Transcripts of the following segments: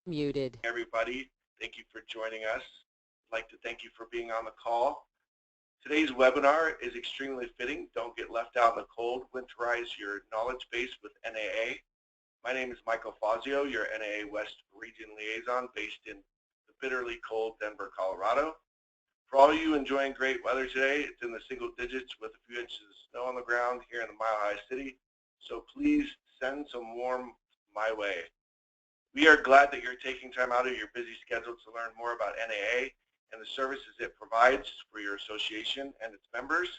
Muted. Everybody, thank you for joining us. I'd like to thank you for being on the call. Today's webinar is extremely fitting. Don't get left out in the cold. Winterize your knowledge base with NAA. My name is Michael Fazio, your NAA West Regional Liaison based in the bitterly cold Denver, Colorado. For all of you enjoying great weather today, it's in the single digits with a few inches of snow on the ground here in the Mile High City. So please send some warm my way. We are glad that you're taking time out of your busy schedule to learn more about NAA and the services it provides for your association and its members.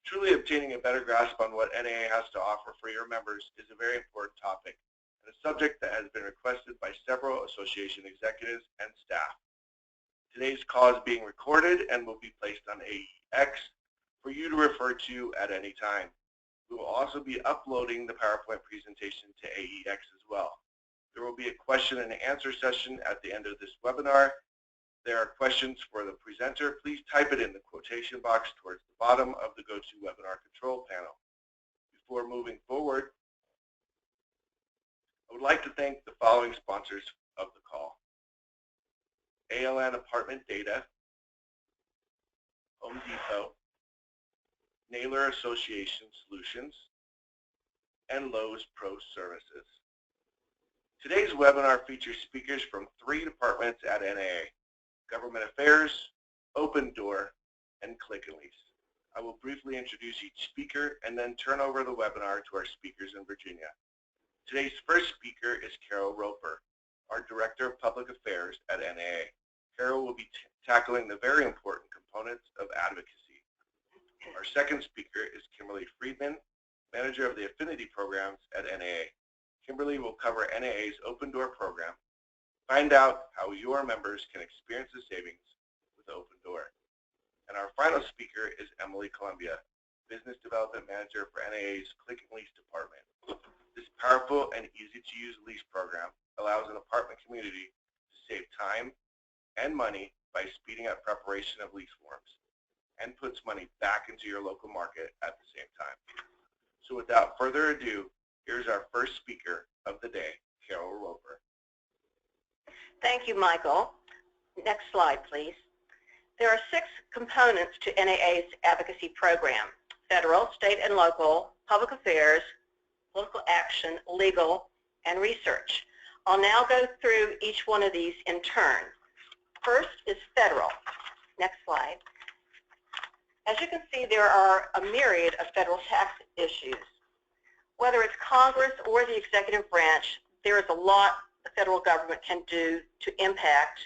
Truly obtaining a better grasp on what NAA has to offer for your members is a very important topic and a subject that has been requested by several association executives and staff. Today's call is being recorded and will be placed on AEX for you to refer to at any time. We will also be uploading the PowerPoint presentation to AEX as well. There will be a question and answer session at the end of this webinar. If there are questions for the presenter, please type it in the quotation box towards the bottom of the GoToWebinar control panel. Before moving forward, I would like to thank the following sponsors of the call: ALN Apartment Data, Home Depot, Naylor Association Solutions, and Lowe's Pro Services. Today's webinar features speakers from 3 departments at NAA: Government Affairs, Open Door, and Click and Lease. I will briefly introduce each speaker and then turn over the webinar to our speakers in Virginia. Today's first speaker is Carol Roper, our Director of Public Affairs at NAA. Carol will be tackling the very important components of advocacy. Our second speaker is Kimberly Friedman, Manager of the Affinity Programs at NAA. Kimberly will cover NAA's Open Door program, find out how your members can experience the savings with Open Door. And our final speaker is Emily Columbia, Business Development Manager for NAA's Click and Lease Department. This powerful and easy-to-use lease program allows an apartment community to save time and money by speeding up preparation of lease forms and puts money back into your local market at the same time. So without further ado, here's our first speaker of the day, Carol Roper. Thank you, Michael. Next slide, please. There are 6 components to NAA's advocacy program: federal, state and local, public affairs, political action, legal, and research. I'll now go through each one of these in turn. First is federal. Next slide. As you can see, there are a myriad of federal tax issues. Whether it's Congress or the executive branch, there is a lot the federal government can do to impact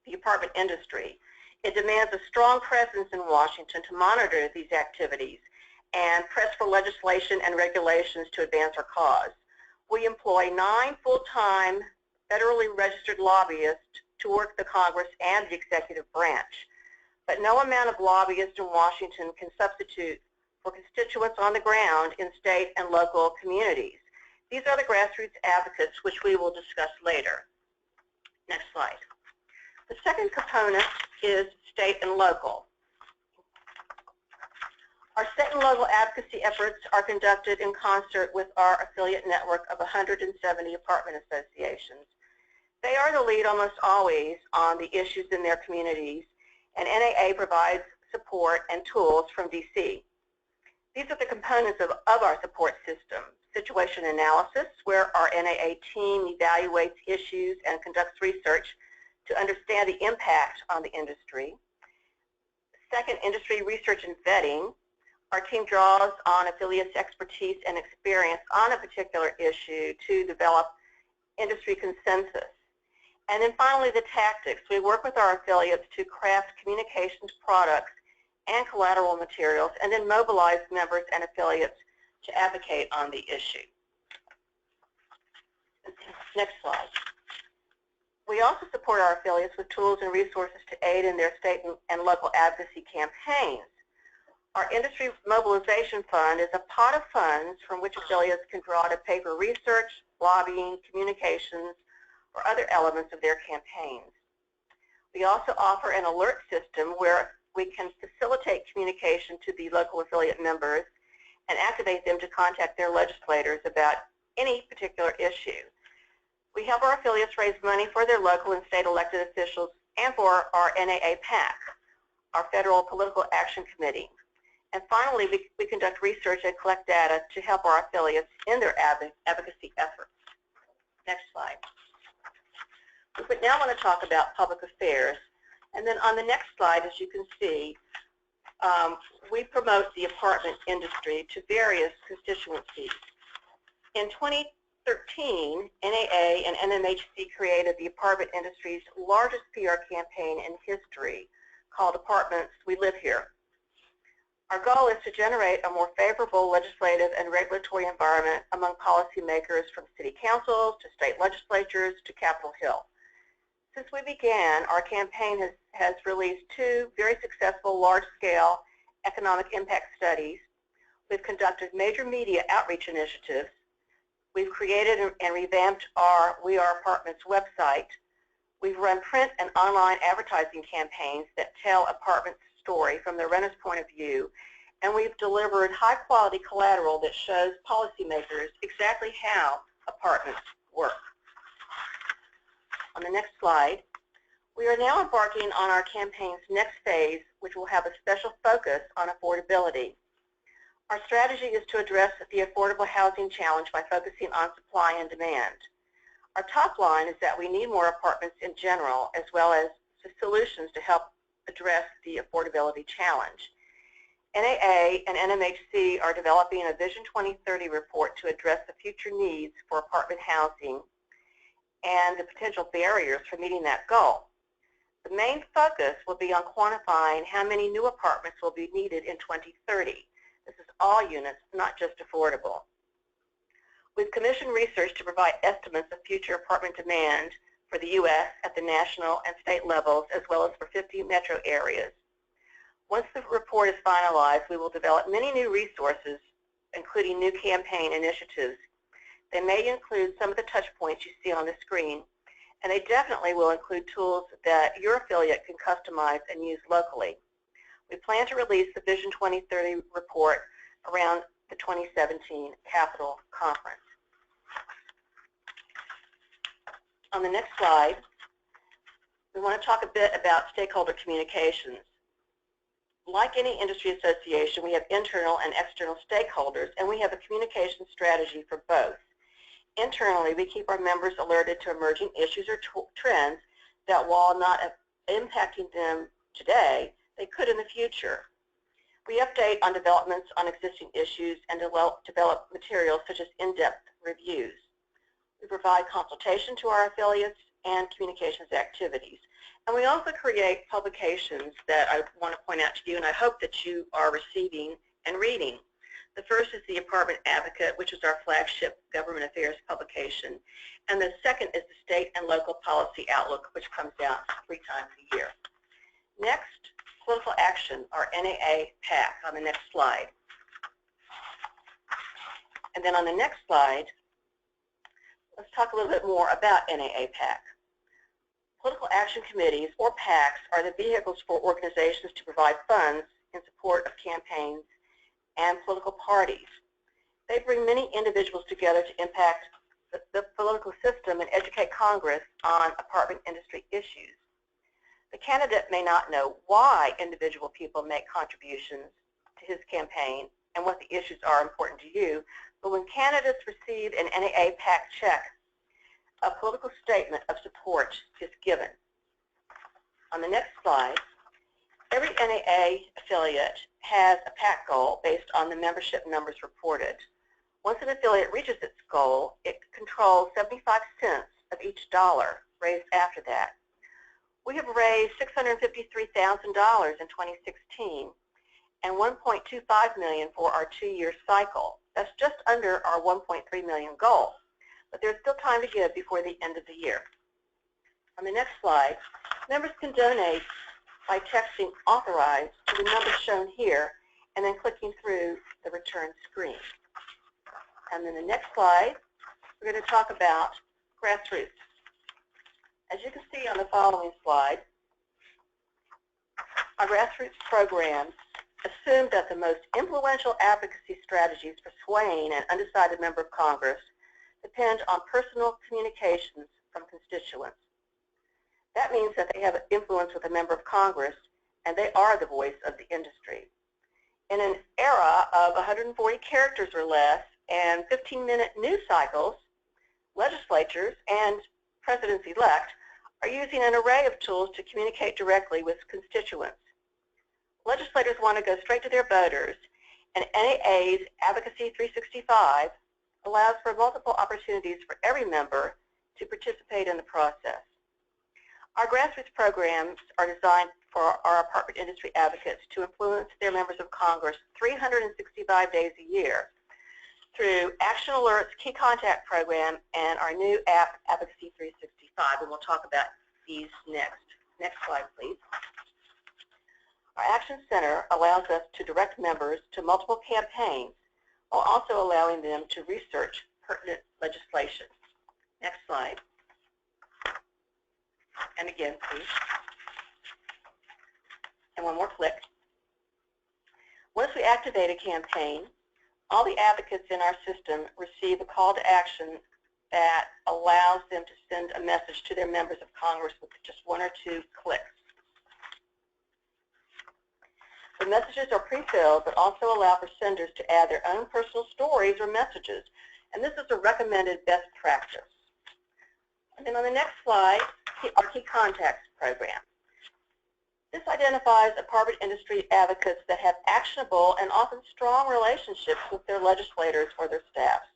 the apartment industry. It demands a strong presence in Washington to monitor these activities and press for legislation and regulations to advance our cause. We employ 9 full-time federally registered lobbyists to work the Congress and the executive branch. But no amount of lobbyists in Washington can substitute for constituents on the ground in state and local communities. These are the grassroots advocates, which we will discuss later. Next slide. The second component is state and local. Our state and local advocacy efforts are conducted in concert with our affiliate network of 170 apartment associations. They are the lead almost always on the issues in their communities, and NAA provides support and tools from DC. These are the components of our support system: situation analysis, where our NAA team evaluates issues and conducts research to understand the impact on the industry. Second, industry research and vetting. Our team draws on affiliates' expertise and experience on a particular issue to develop industry consensus. And then finally, the tactics. We work with our affiliates to craft communications products and collateral materials, and then mobilize members and affiliates to advocate on the issue. Next slide. We also support our affiliates with tools and resources to aid in their state and local advocacy campaigns. Our Industry Mobilization Fund is a pot of funds from which affiliates can draw to pay for research, lobbying, communications, or other elements of their campaigns. We also offer an alert system where we can facilitate communication to the local affiliate members and activate them to contact their legislators about any particular issue. We help our affiliates raise money for their local and state elected officials and for our NAA PAC, our Federal Political Action Committee. And finally, we conduct research and collect data to help our affiliates in their advocacy efforts. Next slide. We now want to talk about public affairs. And then on the next slide, as you can see, we promote the apartment industry to various constituencies. In 2013, NAA and NMHC created the apartment industry's largest PR campaign in history called Apartments We Live Here. Our goal is to generate a more favorable legislative and regulatory environment among policymakers from city councils to state legislatures to Capitol Hill. Since we began, our campaign has released 2 very successful large-scale economic impact studies. We've conducted major media outreach initiatives. We've created and revamped our We Are Apartments website. We've run print and online advertising campaigns that tell apartments' story from the renter's point of view, and we've delivered high-quality collateral that shows policymakers exactly how apartments work. On the next slide, we are now embarking on our campaign's next phase, which will have a special focus on affordability. Our strategy is to address the affordable housing challenge by focusing on supply and demand. Our top line is that we need more apartments in general, as well as solutions to help address the affordability challenge. NAA and NMHC are developing a Vision 2030 report to address the future needs for apartment housing and the potential barriers for meeting that goal. The main focus will be on quantifying how many new apartments will be needed in 2030. This is all units, not just affordable. We've commissioned research to provide estimates of future apartment demand for the U.S. at the national and state levels, as well as for 50 metro areas. Once the report is finalized, we will develop many new resources, including new campaign initiatives. They may include some of the touch points you see on the screen, and they definitely will include tools that your affiliate can customize and use locally. We plan to release the Vision 2030 report around the 2017 Capitol Conference. On the next slide, we want to talk a bit about stakeholder communications. Like any industry association, we have internal and external stakeholders, and we have a communication strategy for both. Internally, we keep our members alerted to emerging issues or trends that, while not impacting them today, they could in the future. We update on developments on existing issues and develop materials such as in-depth reviews. We provide consultation to our affiliates and communications activities. And we also create publications that I want to point out to you, and I hope that you are receiving and reading. The first is the Apartment Advocate, which is our flagship government affairs publication. And the second is the State and Local Policy Outlook, which comes out 3 times a year. Next, Political Action, our NAA PAC, on the next slide. And then on the next slide, let's talk a little bit more about NAA PAC. Political action committees, or PACs, are the vehicles for organizations to provide funds in support of campaigns and political parties. They bring many individuals together to impact the political system and educate Congress on apartment industry issues. The candidate may not know why individual people make contributions to his campaign and what the issues are important to you, but when candidates receive an NAA PAC check, a political statement of support is given. On the next slide, every NAA affiliate has a PAC goal based on the membership numbers reported. Once an affiliate reaches its goal, it controls 75 cents of each dollar raised after that. We have raised $653,000 in 2016 and $1.25 million for our 2-year cycle. That's just under our $1.3 million goal. But there's still time to give before the end of the year. On the next slide, members can donate by texting Authorize to the number shown here and then clicking through the return screen. And then the next slide, we're going to talk about Grassroots. As you can see on the following slide, our Grassroots program assumed that the most influential advocacy strategies for swaying an undecided member of Congress, depend on personal communications from constituents. That means that they have influence with a member of Congress, and they are the voice of the industry. In an era of 140 characters or less and 15-minute news cycles, legislatures and presidents-elect are using an array of tools to communicate directly with constituents. Legislators want to go straight to their voters, and NAA's Advocacy 365 allows for multiple opportunities for every member to participate in the process. Our grassroots programs are designed for our apartment industry advocates to influence their members of Congress 365 days a year through Action Alerts, Key Contact Program, and our new app, Advocacy 365, and we'll talk about these next. Next slide, please. Our Action Center allows us to direct members to multiple campaigns while also allowing them to research pertinent legislation. Next slide. And again, please. And one more click. Once we activate a campaign, all the advocates in our system receive a call to action that allows them to send a message to their members of Congress with just 1 or 2 clicks. The messages are pre-filled but also allow for senders to add their own personal stories or messages, and this is a recommended best practice. And then on the next slide, our Key Contacts program. This identifies apartment industry advocates that have actionable and often strong relationships with their legislators or their staffs.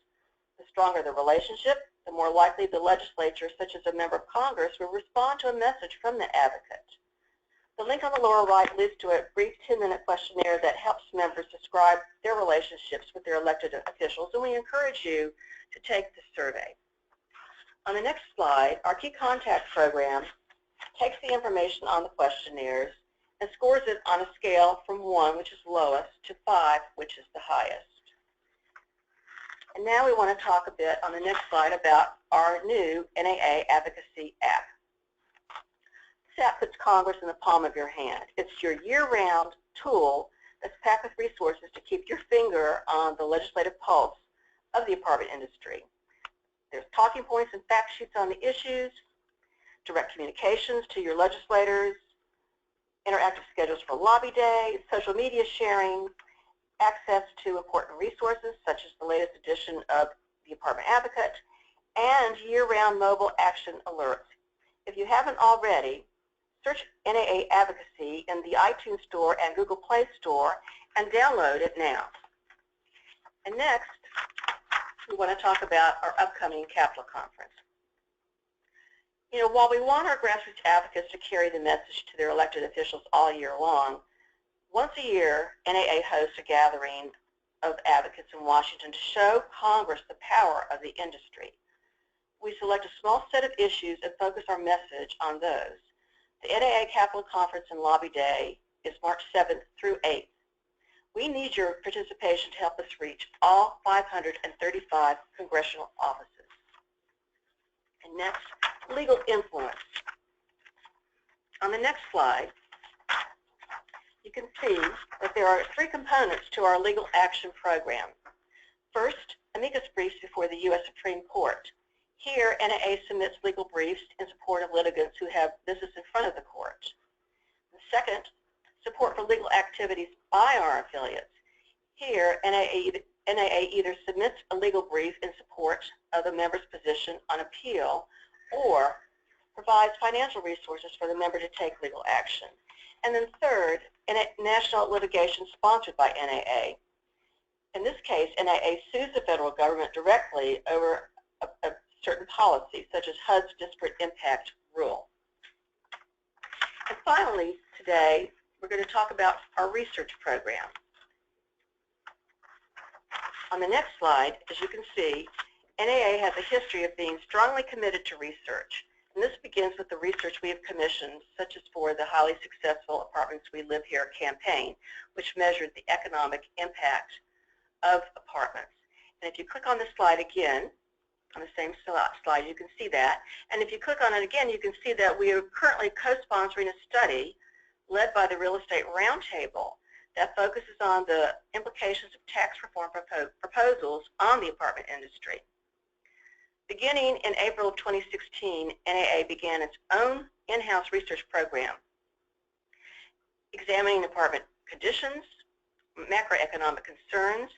The stronger the relationship, the more likely the legislature, such as a member of Congress, will respond to a message from the advocate. The link on the lower right leads to a brief 10-minute questionnaire that helps members describe their relationships with their elected officials, and we encourage you to take the survey. On the next slide, our Key Contact program takes the information on the questionnaires and scores it on a scale from 1, which is lowest, to 5, which is the highest. And now we want to talk a bit on the next slide about our new NAA Advocacy App. This app puts Congress in the palm of your hand. It's your year-round tool that's packed with resources to keep your finger on the legislative pulse of the apartment industry. There's talking points and fact sheets on the issues, direct communications to your legislators, interactive schedules for lobby day, social media sharing, access to important resources such as the latest edition of the Apartment Advocate, and year-round mobile action alerts. If you haven't already, search NAA Advocacy in the iTunes Store and Google Play Store and download it now. And next, we want to talk about our upcoming Capitol Conference. You know, while we want our grassroots advocates to carry the message to their elected officials all year long, once a year, NAA hosts a gathering of advocates in Washington to show Congress the power of the industry. We select a small set of issues and focus our message on those. The NAA Capitol Conference and Lobby Day is March 7th through 8th. We need your participation to help us reach all 535 congressional offices. And next, legal influence. On the next slide, you can see that there are 3 components to our legal action program. First, amicus briefs before the U.S. Supreme Court. Here, NAA submits legal briefs in support of litigants who have business in front of the court. The second, support for legal activities by our affiliates. Here, NAA either submits a legal brief in support of the member's position on appeal or provides financial resources for the member to take legal action. And then third, national litigation sponsored by NAA. In this case, NAA sues the federal government directly over a certain policy, such as HUD's disparate impact rule. And finally, today, we're going to talk about our research program. On the next slide, as you can see, NAA has a history of being strongly committed to research. And this begins with the research we have commissioned, such as for the highly successful Apartments We Live Here campaign, which measured the economic impact of apartments. And if you click on this slide again, on the same slide, you can see that. And if you click on it again, you can see that we are currently co-sponsoring a study led by the Real Estate Roundtable that focuses on the implications of tax reform proposals on the apartment industry. Beginning in April of 2016, NAA began its own in-house research program, examining apartment conditions, macroeconomic concerns,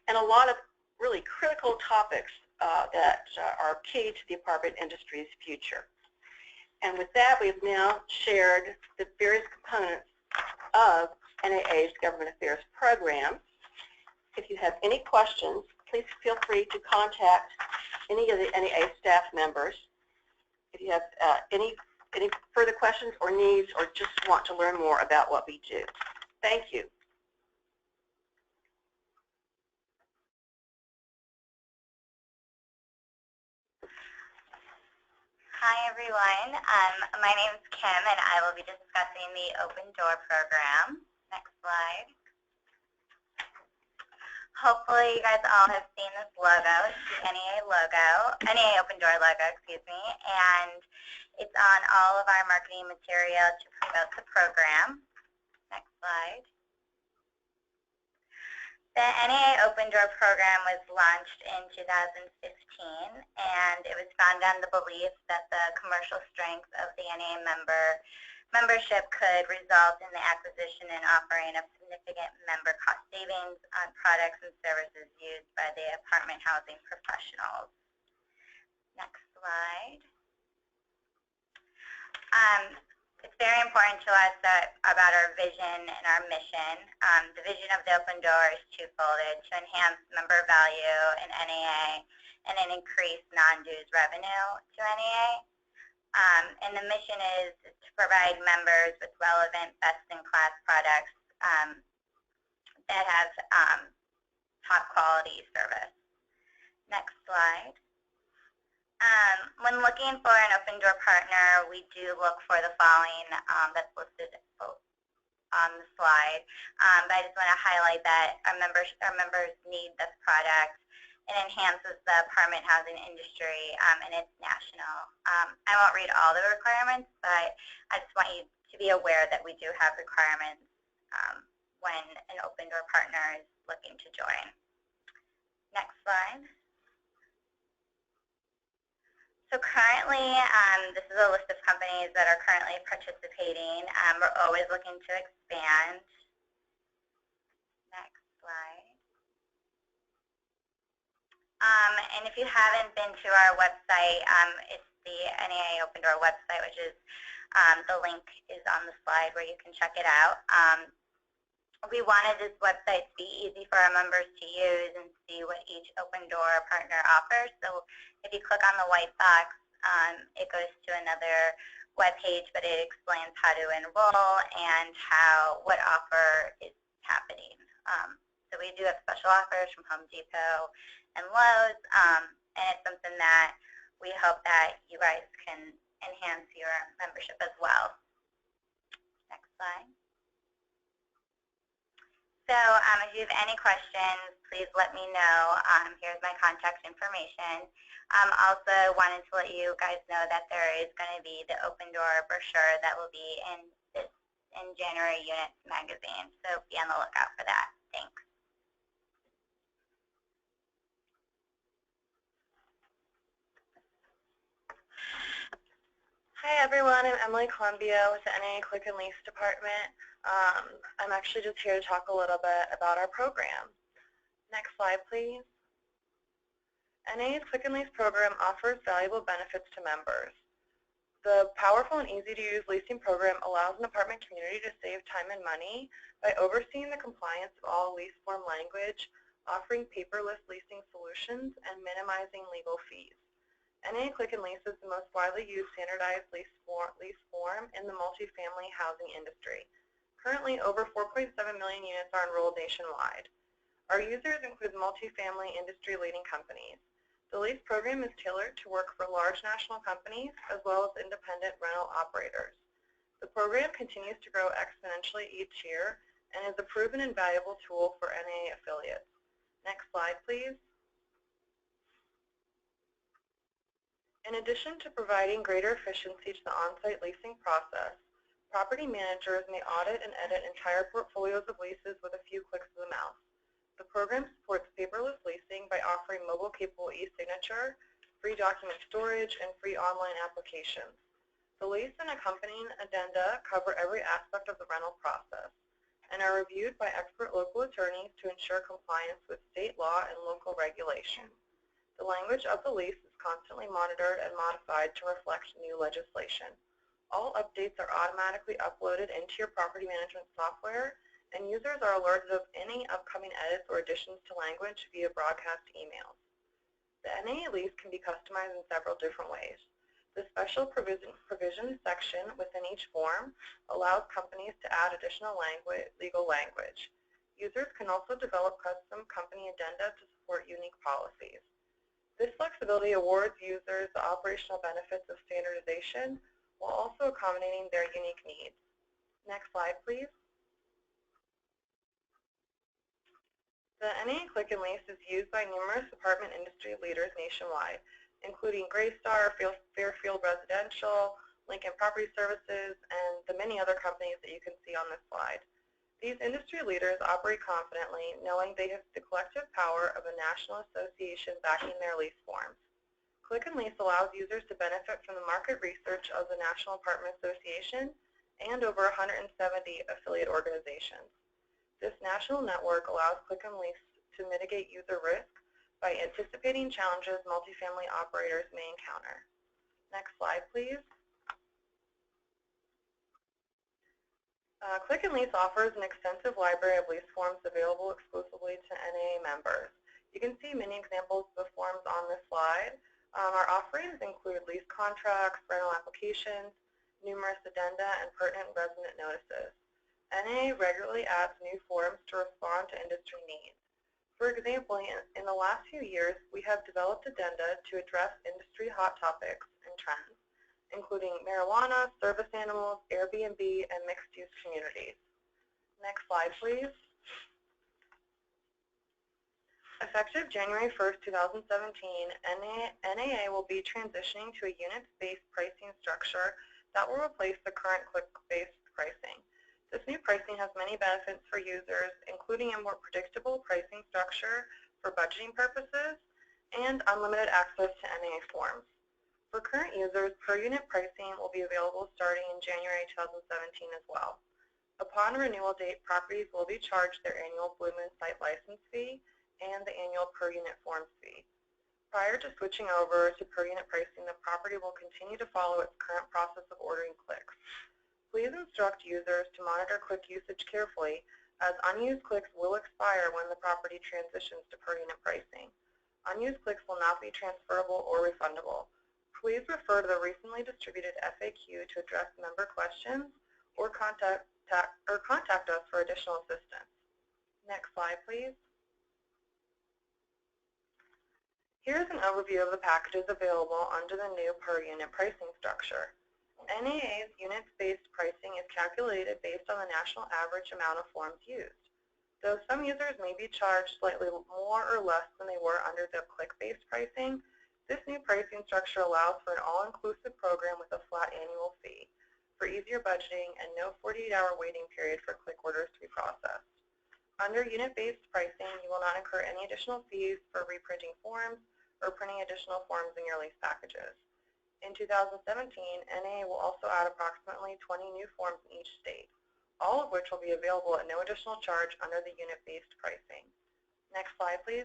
and a lot of really critical topics that are key to the apartment industry's future. And with that, we've now shared the various components of NAA's Government Affairs program. If you have any questions, please feel free to contact any of the NAA staff members. If you have any further questions or needs, or just want to learn more about what we do. Thank you. Hi everyone, my name is Kim and I will be discussing the Open Door program. Next slide. Hopefully you guys all have seen this logo. It's the NAA Open Door logo, excuse me, and it's on all of our marketing material to promote the program. Next slide. The NAA Open Door program was launched in 2015, and it was founded on the belief that the commercial strength of the NAA membership could result in the acquisition and offering of significant member cost savings on products and services used by the apartment housing professionals. Next slide. It's very important to us about our vision and our mission. The vision of the Open Door is twofold: to enhance member value in NAA and an increase non-dues revenue to NAA. And the mission is to provide members with relevant, best-in-class products that have top quality service. Next slide. When looking for an Open Door partner, we do look for the following that's listed on the slide. But I just want to highlight that our members need this product. It enhances the apartment housing industry, and it's national. I won't read all the requirements, but I just want you to be aware that we do have requirements when an Open Door partner is looking to join. Next slide. So currently, this is a list of companies that are currently participating. We're always looking to expand. Next slide. And if you haven't been to our website, it's the NAA Open Door website, which is, the link is on the slide where you can check it out. We wanted this website to be easy for our members to use and see what each Open Door partner offers. So if you click on the white box, it goes to another web page, but it explains how to enroll and what offer is happening. So we do have special offers from Home Depot and Lowe's, and it's something that we hope that you guys can enhance your membership as well. Next slide. So if you have any questions, please let me know. Here's my contact information. Also wanted to let you guys know that there is going to be the Open Door brochure that will be in January Units magazine. So be on the lookout for that. Thanks. Hi everyone, I'm Emily Columbia with the NAA Quick and Lease Department. I'm actually just here to talk a little bit about our program. Next slide, please. NAA's Quick and Lease program offers valuable benefits to members. The powerful and easy-to-use leasing program allows an apartment community to save time and money by overseeing the compliance of all lease form language, offering paperless leasing solutions, and minimizing legal fees. NAA Quick and Lease is the most widely used standardized lease form in the multifamily housing industry. Currently, over 4.7 million units are enrolled nationwide. Our users include multifamily industry-leading companies. The lease program is tailored to work for large national companies as well as independent rental operators. The program continues to grow exponentially each year and is a proven and valuable tool for NAA affiliates. Next slide, please. In addition to providing greater efficiency to the on-site leasing process, property managers may audit and edit entire portfolios of leases with a few clicks of the mouse. The program supports paperless leasing by offering mobile-capable e-signature free document storage, and free online applications. The lease and accompanying addenda cover every aspect of the rental process and are reviewed by expert local attorneys to ensure compliance with state law and local regulation. The language of the lease is constantly monitored and modified to reflect new legislation. All updates are automatically uploaded into your property management software, and users are alerted of any upcoming edits or additions to language via broadcast emails. The NAA lease can be customized in several different ways. The special provisions section within each form allows companies to add additional legal language. Users can also develop custom company addenda to support unique policies. This flexibility awards users the operational benefits of standardization while also accommodating their unique needs. Next slide, please. The NAA Click and Lease is used by numerous apartment industry leaders nationwide, including Greystar, Fairfield Residential, Lincoln Property Services, and the many other companies that you can see on this slide. These industry leaders operate confidently, knowing they have the collective power of a national association backing their lease forms. Click and Lease allows users to benefit from the market research of the National Apartment Association and over 170 affiliate organizations. This national network allows Click and Lease to mitigate user risk by anticipating challenges multifamily operators may encounter. Next slide, please. Click and Lease offers an extensive library of lease forms available exclusively to NAA members. You can see many examples of the forms on this slide. Our offerings include lease contracts, rental applications, numerous addenda, and pertinent resident notices. NAA regularly adds new forms to respond to industry needs. For example, in the last few years, we have developed addenda to address industry hot topics and trends, including marijuana, service animals, Airbnb, and mixed-use communities. Next slide, please. Effective January 1st, 2017, NAA will be transitioning to a units-based pricing structure that will replace the current click-based pricing. This new pricing has many benefits for users, including a more predictable pricing structure for budgeting purposes and unlimited access to NAA forms. For current users, per-unit pricing will be available starting in January 2017 as well. Upon renewal date, properties will be charged their annual Blue Moon site license fee and the annual per-unit forms fee. Prior to switching over to per-unit pricing, the property will continue to follow its current process of ordering clicks. Please instruct users to monitor click usage carefully, as unused clicks will expire when the property transitions to per-unit pricing. Unused clicks will not be transferable or refundable. Please refer to the recently distributed FAQ to address member questions or contact us for additional assistance. Next slide, please. Here's an overview of the packages available under the new per-unit pricing structure. NAA's units-based pricing is calculated based on the national average amount of forms used. Though some users may be charged slightly more or less than they were under the click-based pricing, this new pricing structure allows for an all-inclusive program with a flat annual fee for easier budgeting and no 48-hour waiting period for click orders to be processed. Under unit-based pricing, you will not incur any additional fees for reprinting forms or printing additional forms in your lease packages. In 2017, NAA will also add approximately 20 new forms in each state, all of which will be available at no additional charge under the unit-based pricing. Next slide, please.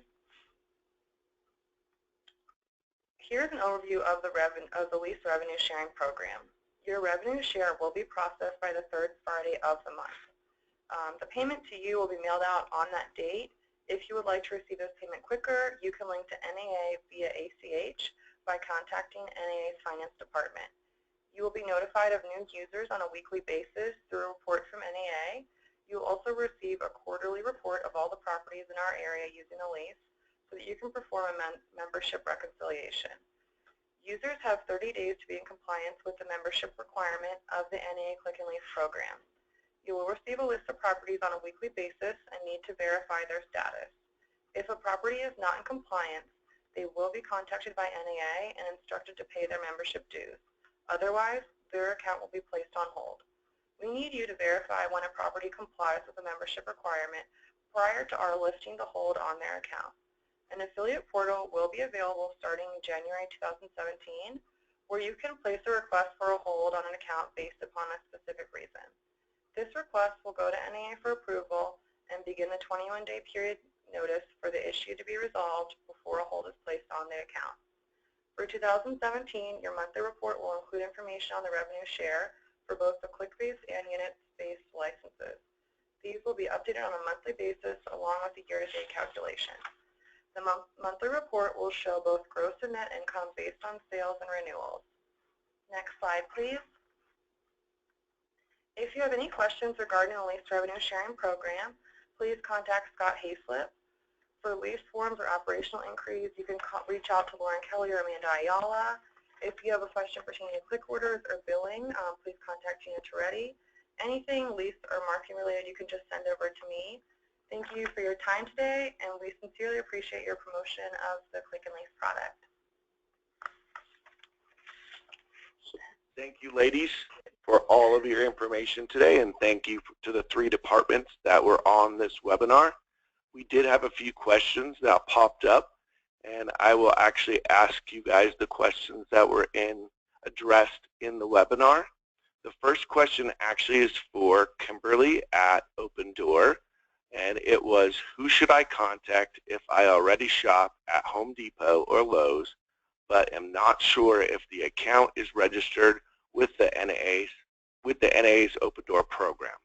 Here's an overview of the lease revenue sharing program. Your revenue share will be processed by the third Friday of the month. The payment to you will be mailed out on that date. If you would like to receive this payment quicker, you can link to NAA via ACH by contacting NAA's Finance Department. You will be notified of new users on a weekly basis through a report from NAA. You will also receive a quarterly report of all the properties in our area using a lease so that you can perform a membership reconciliation. Users have 30 days to be in compliance with the membership requirement of the NAA Click and Lease program. You will receive a list of properties on a weekly basis and need to verify their status. If a property is not in compliance, they will be contacted by NAA and instructed to pay their membership dues. Otherwise, their account will be placed on hold. We need you to verify when a property complies with the membership requirement prior to our lifting the hold on their account. An affiliate portal will be available starting January 2017, where you can place a request for a hold on an account based upon a specific reason. This request will go to NAA for approval and begin the 21-day period notice for the issue to be resolved before a hold is placed on the account. For 2017, your monthly report will include information on the revenue share for both the click-based and unit-based licenses. These will be updated on a monthly basis along with the year-to-date calculation. The monthly report will show both gross and net income based on sales and renewals. Next slide, please. If you have any questions regarding the lease revenue sharing program, please contact Scott Hayslip. For lease forms or operational inquiries, you can reach out to Lauren Kelly or Amanda Ayala. If you have a question pertaining to click orders or billing, please contact Gina Toretti. Anything lease or marketing related, you can just send over to me. Thank you for your time today, and we sincerely appreciate your promotion of the Click and Lease product. Thank you, ladies, for all of your information today, and thank you to the 3 departments that were on this webinar. We did have a few questions that popped up, and I will actually ask you guys the questions that were addressed in the webinar. The first question actually is for Kimberly at Open Door, and it was, who should I contact if I already shop at Home Depot or Lowe's, but am not sure if the account is registered with the NAA's Open Door program?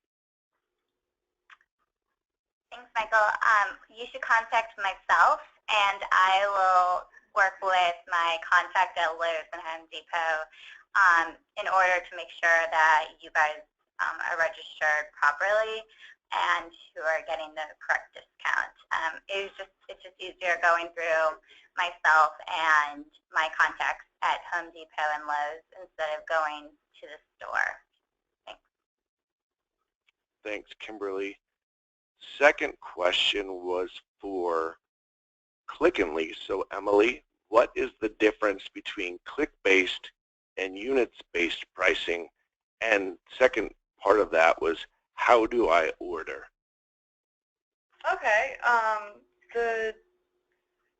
Thanks, Michael. You should contact myself, and I will work with my contact at Lowe's and Home Depot in order to make sure that you guys are registered properly and who are getting the correct discount. It's just easier going through myself and my contacts at Home Depot and Lowe's instead of going to the store. Thanks. Thanks, Kimberly. Second question was for Click and Lease. So Emily, what is the difference between click-based and units-based pricing? And second part of that was, how do I order? Okay,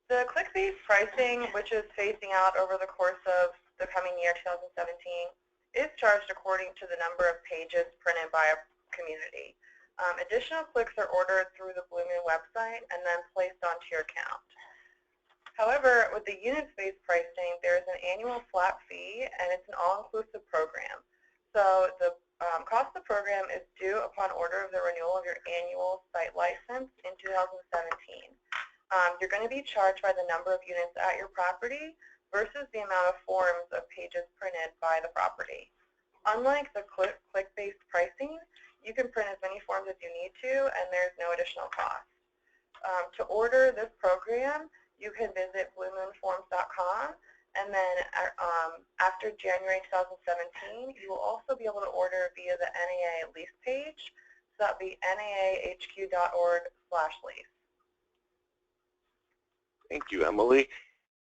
the click-based pricing, which is phasing out over the course of the coming year, 2017, is charged according to the number of pages printed by a community. Additional clicks are ordered through the Blue Moon website and then placed onto your account. However, with the units-based pricing, there is an annual flat fee, and it's an all-inclusive program. So the cost of the program is due upon order of the renewal of your annual site license in 2017. You're going to be charged by the number of units at your property versus the amount of forms of pages printed by the property. Unlike the click-based pricing, you can print as many forms as you need to, and there's no additional cost. To order this program, you can visit bluemoonforms.com, and then after January 2017, you will also be able to order via the NAA Lease page. So that would be naahq.org/lease. Thank you, Emily.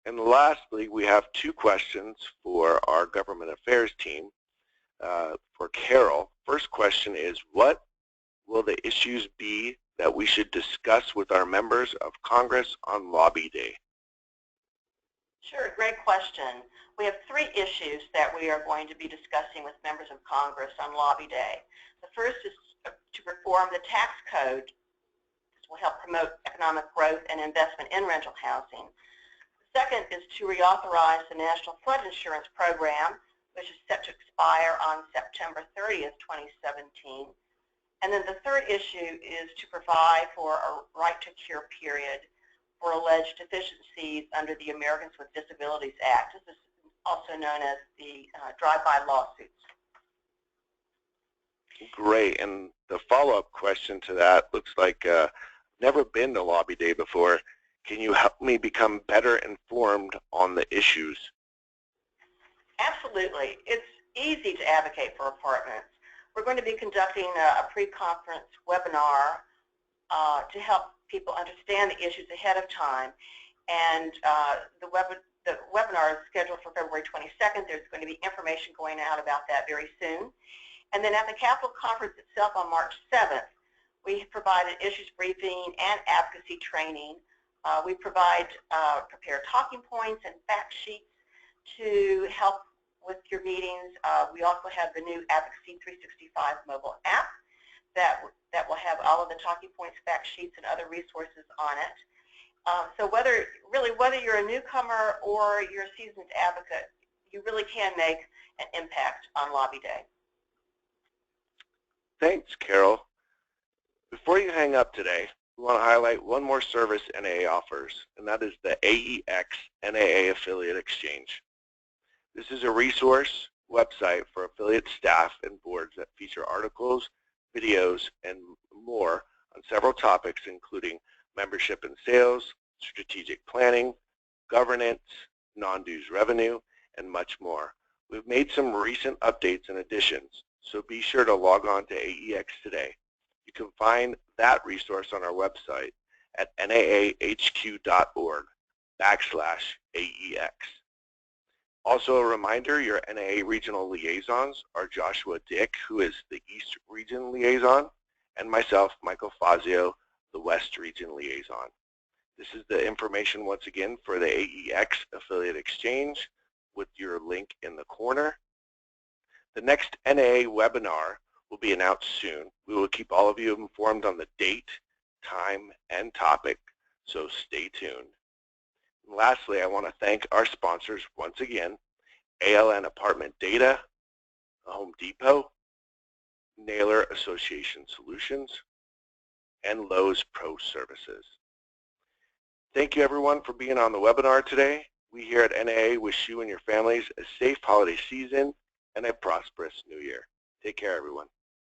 And lastly, we have 2 questions for our government affairs team. For Carol, first question is, what will the issues be that we should discuss with our members of Congress on Lobby Day? Sure, great question. We have 3 issues that we are going to be discussing with members of Congress on Lobby Day. The first is to reform the tax code. This will help promote economic growth and investment in rental housing. The second is to reauthorize the National Flood Insurance Program, which is set to expire on September 30th, 2017. And then the third issue is to provide for a right to cure period for alleged deficiencies under the Americans with Disabilities Act. This is also known as the drive-by lawsuits. Great. And the follow-up question to that looks like never been to Lobby Day before. Can you help me become better informed on the issues? Absolutely. It's easy to advocate for apartments. We're going to be conducting a pre-conference webinar to help people understand the issues ahead of time. And the webinar is scheduled for February 22nd. There's going to be information going out about that very soon. And then at the Capitol Conference itself on March 7th, we provided issues briefing and advocacy training We provide prepared talking points and fact sheets to help with your meetings. We also have the new Advocacy 365 mobile app that will have all of the talking points, fact sheets, and other resources on it. So whether you're a newcomer or you're a seasoned advocate, you really can make an impact on Lobby Day. Thanks, Carol. Before you hang up today, we want to highlight one more service NAA offers, and that is the AEX NAA Affiliate Exchange. This is a resource website for affiliate staff and boards that feature articles, videos, and more on several topics including membership and sales, strategic planning, governance, non-dues revenue, and much more. We've made some recent updates and additions, so be sure to log on to AEX today. You can find that resource on our website at naahq.org/AEX. Also a reminder, your NAA Regional Liaisons are Joshua Dick, who is the East Region Liaison, and myself, Michael Fazio, the West Region Liaison. This is the information once again for the AEX Affiliate Exchange with your link in the corner. The next NAA webinar will be announced soon. We will keep all of you informed on the date, time, and topic, so stay tuned. And lastly, I want to thank our sponsors once again, ALN Apartment Data, Home Depot, Naylor Association Solutions, and Lowe's Pro Services. Thank you everyone for being on the webinar today. We here at NAA wish you and your families a safe holiday season and a prosperous new year. Take care, everyone.